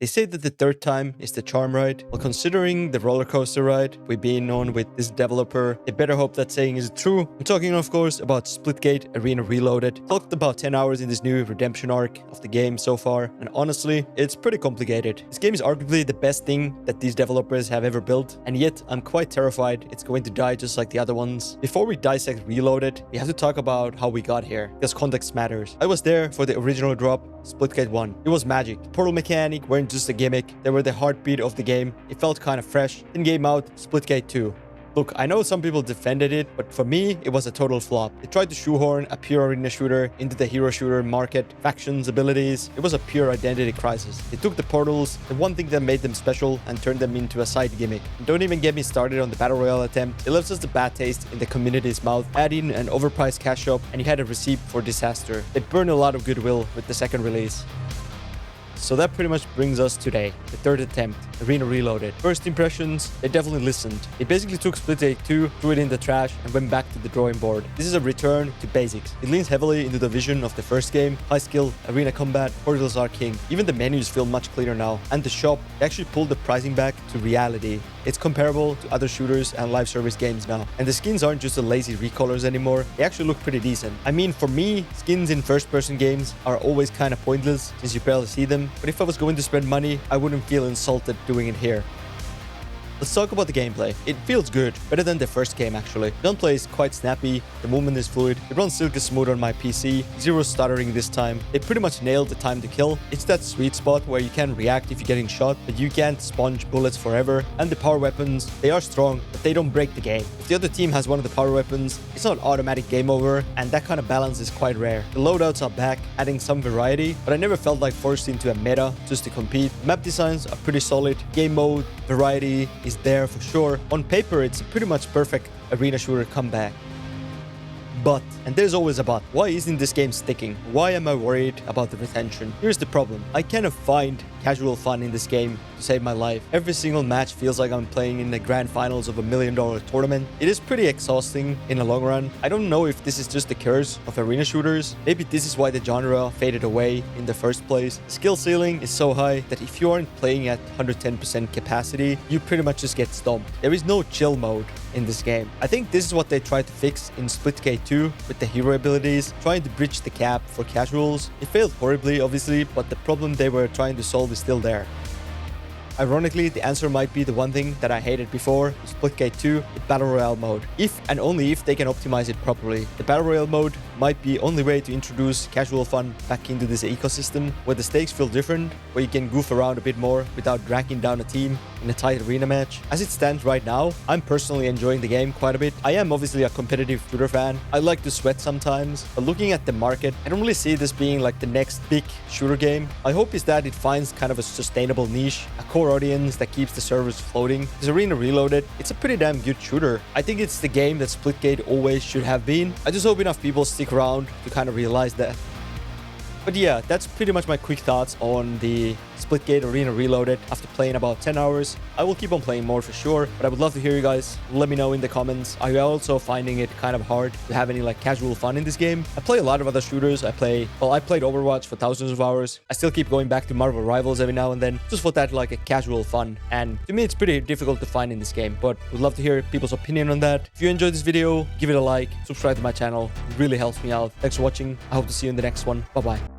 They say that the third time is the charm, right? Well, considering the roller coaster ride we've been on with this developer, I better hope that saying is true. I'm talking, of course, about Splitgate Arena Reloaded. Talked about 10 hours in this new redemption arc of the game so far, and honestly, it's pretty complicated. This game is arguably the best thing that these developers have ever built, and yet I'm quite terrified it's going to die just like the other ones. Before we dissect Reloaded, we have to talk about how we got here, because context matters. I was there for the original drop, Splitgate 1. It was magic. The portal mechanic weren't just a gimmick, they were the heartbeat of the game. It felt kind of fresh. Then came out Splitgate 2. Look, I know some people defended it, but for me, it was a total flop. They tried to shoehorn a pure arena shooter into the hero shooter market, factions, abilities. It was a pure identity crisis. They took the portals, the one thing that made them special, and turned them into a side gimmick. And don't even get me started on the battle royale attempt. It left us a bad taste in the community's mouth. Add in an overpriced cash shop, and you had a recipe for disaster. They burned a lot of goodwill with the second release. So that pretty much brings us today, the third attempt, Arena Reloaded. First impressions, they definitely listened. They basically took Splitgate 2, threw it in the trash, and went back to the drawing board. This is a return to basics. It leans heavily into the vision of the first game, high skill, arena combat, portals are king. Even the menus feel much cleaner now. And the shop, they actually pulled the pricing back to reality. It's comparable to other shooters and live service games now. And the skins aren't just the lazy recolors anymore. They actually look pretty decent. I mean, for me, skins in first-person games are always kind of pointless since you barely see them. But if I was going to spend money, I wouldn't feel insulted doing it here. Let's talk about the gameplay. It feels good, better than the first game actually. Gunplay is quite snappy, the movement is fluid, it runs silky smooth on my PC, zero stuttering this time. They pretty much nailed the time to kill. It's that sweet spot where you can react if you're getting shot, but you can't sponge bullets forever. And the power weapons, they are strong, but they don't break the game. If the other team has one of the power weapons, it's not automatic game over, and that kind of balance is quite rare. The loadouts are back, adding some variety, but I never felt like forced into a meta just to compete. Map designs are pretty solid, game mode, variety is there for sure. On paper, it's a pretty much perfect arena shooter comeback. But, and there's always a but, why isn't this game sticking? Why am I worried about the retention? Here's the problem. I cannot find casual fun in this game to save my life. Every single match feels like I'm playing in the grand finals of $1 million tournament. It is pretty exhausting in the long run. I don't know if this is just the curse of arena shooters. Maybe this is why the genre faded away in the first place. The skill ceiling is so high that if you aren't playing at 110% capacity, you pretty much just get stomped. There is no chill mode in this game. I think this is what they tried to fix in Splitgate 2 with the hero abilities, trying to bridge the gap for casuals. It failed horribly, obviously, but the problem they were trying to solve is still there. Ironically, the answer might be the one thing that I hated before, Splitgate 2, the Battle Royale mode. If and only if they can optimize it properly. The Battle Royale mode might be the only way to introduce casual fun back into this ecosystem, where the stakes feel different, where you can goof around a bit more without dragging down a team in a tight arena match. As it stands right now, I'm personally enjoying the game quite a bit. I am obviously a competitive shooter fan. I like to sweat sometimes, but looking at the market, I don't really see this being like the next big shooter game. I hope is that it finds kind of a sustainable niche, a core audience that keeps the servers floating. This Arena Reloaded, it's a pretty damn good shooter. I think it's the game that Splitgate always should have been. I just hope enough people stick around to kind of realize that. But yeah, that's pretty much my quick thoughts on the Splitgate Arena Reloaded after playing about 10 hours. I will keep on playing more for sure, but I would love to hear you guys. Let me know in the comments. Are you also finding it kind of hard to have any like casual fun in this game? I play a lot of other shooters. I played Overwatch for thousands of hours. I still keep going back to Marvel Rivals every now and then, just for that like a casual fun. And to me, it's pretty difficult to find in this game, but would love to hear people's opinion on that. If you enjoyed this video, give it a like, subscribe to my channel. It really helps me out. Thanks for watching. I hope to see you in the next one. Bye-bye.